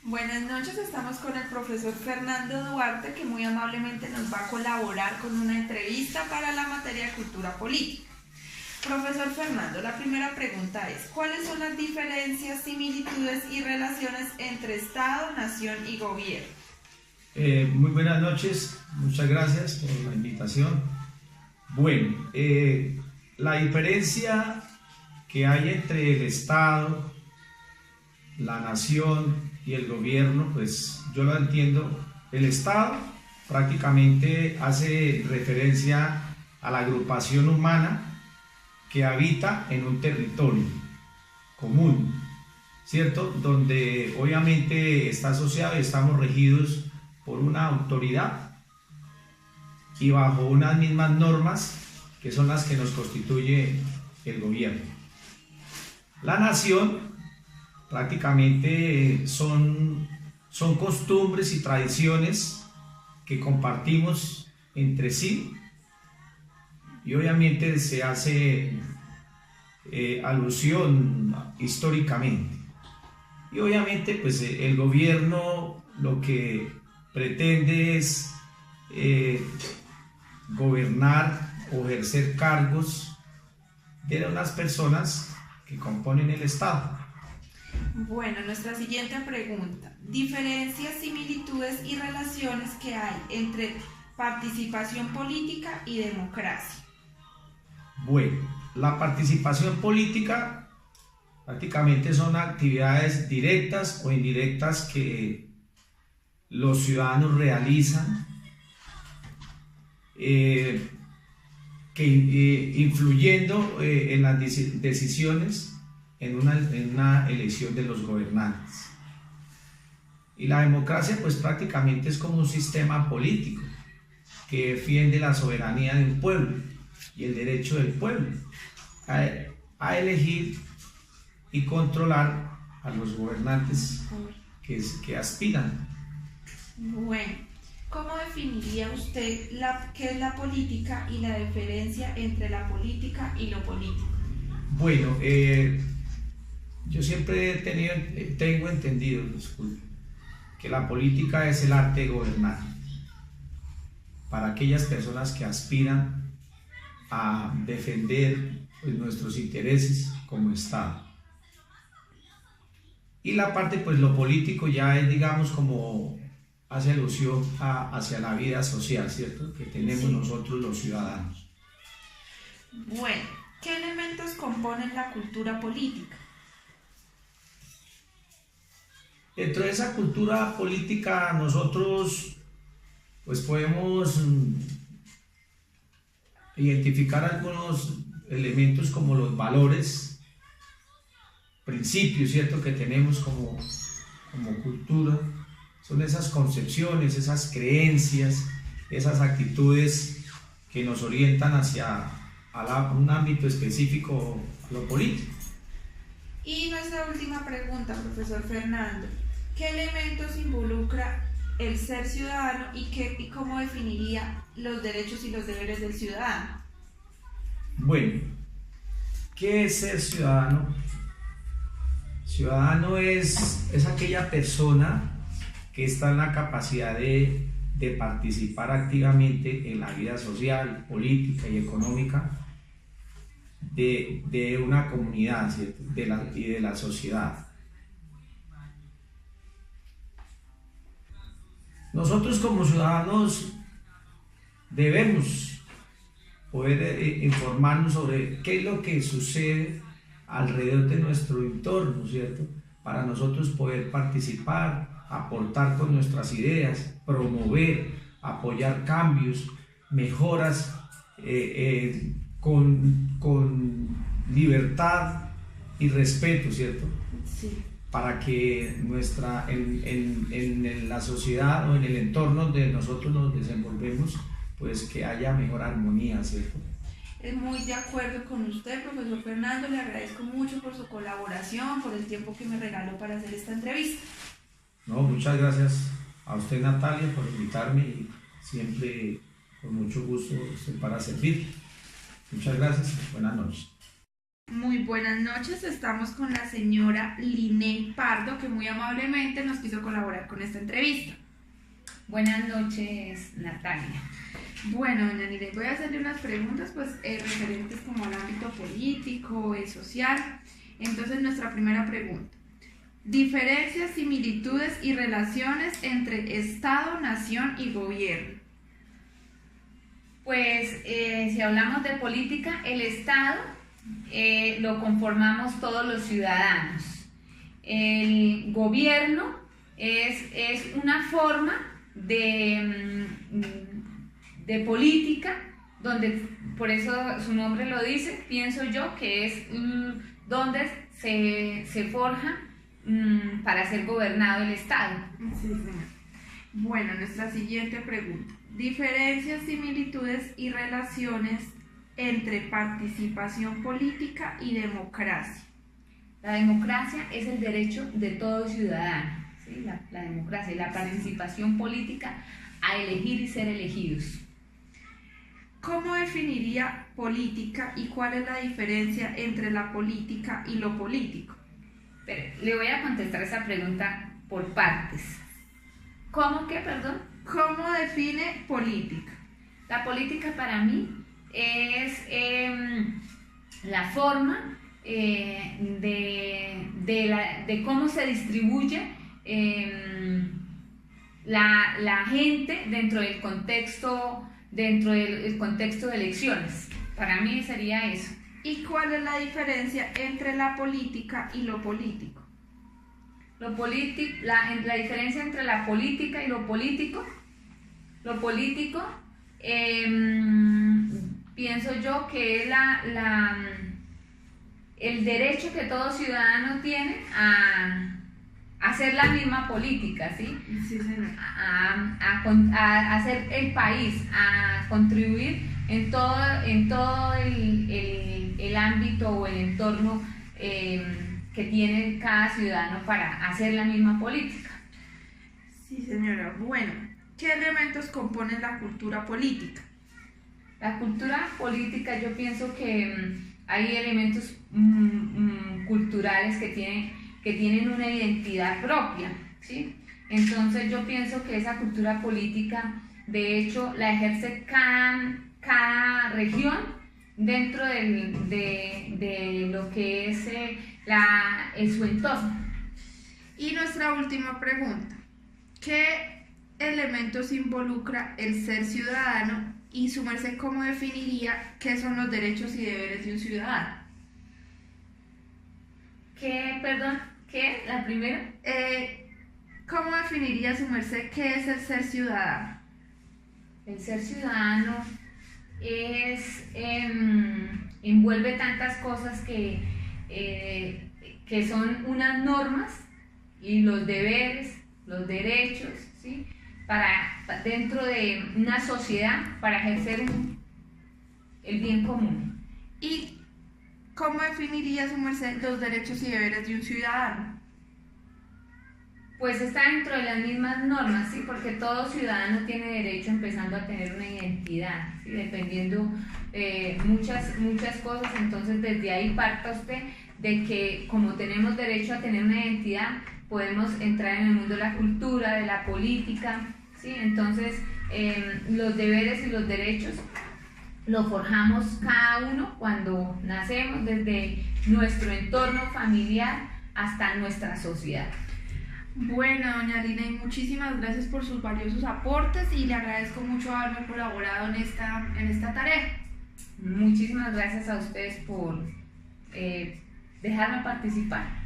Buenas noches, estamos con el profesor Fernando Duarte, que muy amablemente nos va a colaborar con una entrevista para la materia de cultura política. Profesor Fernando, la primera pregunta es, ¿cuáles son las diferencias, similitudes y relaciones entre Estado, nación y gobierno? Muy buenas noches, muchas gracias por la invitación. Bueno, la diferencia que hay entre el Estado, la nación y el gobierno, pues yo lo entiendo. El Estado prácticamente hace referencia a la agrupación humana que habita en un territorio común, ¿cierto? Donde obviamente está asociado y estamos regidos por una autoridad y bajo unas mismas normas que son las que nos constituye el gobierno. La nación prácticamente son costumbres y tradiciones que compartimos entre sí y obviamente se hace alusión históricamente. Y obviamente pues el gobierno lo que pretende es gobernar o ejercer cargos de unas personas que componen el Estado. Bueno, nuestra siguiente pregunta. Diferencias, similitudes y relaciones que hay entre participación política y democracia. Bueno, la participación política prácticamente son actividades directas o indirectas que los ciudadanos realizan influyendo en las decisiones en una elección de los gobernantes. Y la democracia pues prácticamente es como un sistema político que defiende la soberanía de un pueblo y el derecho del pueblo a elegir y controlar a los gobernantes que aspiran. Bueno, ¿cómo definiría usted qué es la política y la diferencia entre la política y lo político? Bueno, yo siempre tengo entendido, disculpe, que la política es el arte de gobernar para aquellas personas que aspiran a defender pues, nuestros intereses como Estado. Y la parte, pues lo político ya es, digamos, como hace alusión hacia la vida social, ¿cierto? Que tenemos nosotros los ciudadanos. Bueno, ¿qué elementos componen la cultura política? Dentro de esa cultura política nosotros pues podemos identificar algunos elementos como los valores, principios, ¿cierto? Que tenemos como cultura. Son esas concepciones, esas creencias, esas actitudes que nos orientan hacia un ámbito específico, lo político. Y nuestra última pregunta, profesor Fernando, ¿qué elementos involucra el ser ciudadano y cómo definiría los derechos y los deberes del ciudadano? Bueno, ¿qué es ser ciudadano? Ciudadano es aquella persona que está en la capacidad de participar activamente en la vida social, política y económica de una comunidad, ¿cierto? Y de la sociedad. Nosotros como ciudadanos debemos poder informarnos sobre qué es lo que sucede alrededor de nuestro entorno, ¿cierto? Para nosotros poder participar, aportar con nuestras ideas, promover, apoyar cambios, mejoras con libertad y respeto, ¿cierto? Sí. Para que en la sociedad o en el entorno donde nosotros nos desenvolvemos, pues que haya mejor armonía, ¿cierto? Muy de acuerdo con usted, profesor Fernando, le agradezco mucho por su colaboración, por el tiempo que me regaló para hacer esta entrevista. No, muchas gracias a usted, Natalia, por invitarme y siempre con mucho gusto estoy para servir. Muchas gracias, buenas noches. Muy buenas noches, estamos con la señora Liney Pardo, que muy amablemente nos quiso colaborar con esta entrevista. Buenas noches, Natalia. Bueno, doña Liney, voy a hacerle unas preguntas referentes como al ámbito político, social. Entonces, nuestra primera pregunta: diferencias, similitudes y relaciones entre Estado, nación y gobierno. Pues si hablamos de política, el Estado lo conformamos todos los ciudadanos. El gobierno es una forma de política, donde, por eso su nombre lo dice, pienso yo, que es donde se forja para ser gobernado el Estado. Sí, señor. Bueno, nuestra siguiente pregunta: diferencias, similitudes y relaciones entre participación política y democracia. La democracia es el derecho de todo ciudadano, ¿sí? La democracia y la participación política a elegir y ser elegidos. ¿Cómo definiría política y cuál es la diferencia entre la política y lo político? Pero le voy a contestar esa pregunta por partes. ¿Cómo qué, perdón? ¿Cómo define política? La política para mí es la forma de cómo se distribuye la gente dentro del contexto de elecciones. Para mí sería eso. ¿Y cuál es la diferencia entre la política y lo político? La diferencia entre la política y lo político, pienso yo que es el derecho que todo ciudadano tiene a hacer la misma política, ¿sí? Sí, señor. A hacer el país, a contribuir en todo el ámbito o el entorno que tiene cada ciudadano para hacer la misma política. Sí, señora. Bueno, ¿qué elementos componen la cultura política? La cultura política, yo pienso que hay elementos culturales que tienen una identidad propia, ¿sí? Entonces yo pienso que esa cultura política, de hecho, la ejerce cada región dentro de lo que es su entorno. Y nuestra última pregunta: ¿qué elementos involucra el ser ciudadano? Y su merced, ¿cómo definiría qué son los derechos y deberes de un ciudadano? ¿Qué? ¿La primera? ¿Cómo definiría su merced qué es el ser ciudadano? El ser ciudadano envuelve tantas cosas que son unas normas y los deberes, los derechos, ¿sí? Dentro de una sociedad para ejercer el bien común. ¿Y cómo definiría su merced los derechos y deberes de un ciudadano? Pues está dentro de las mismas normas, ¿sí? Porque todo ciudadano tiene derecho, empezando a tener una identidad, ¿sí? Dependiendo muchas cosas. Entonces desde ahí parta usted de que como tenemos derecho a tener una identidad, podemos entrar en el mundo de la cultura, de la política, ¿sí? Entonces los deberes y los derechos lo forjamos cada uno cuando nacemos, desde nuestro entorno familiar hasta nuestra sociedad. Bueno, doña Liney, muchísimas gracias por sus valiosos aportes y le agradezco mucho haberme colaborado en esta tarea. Muchísimas gracias a ustedes por dejarme participar.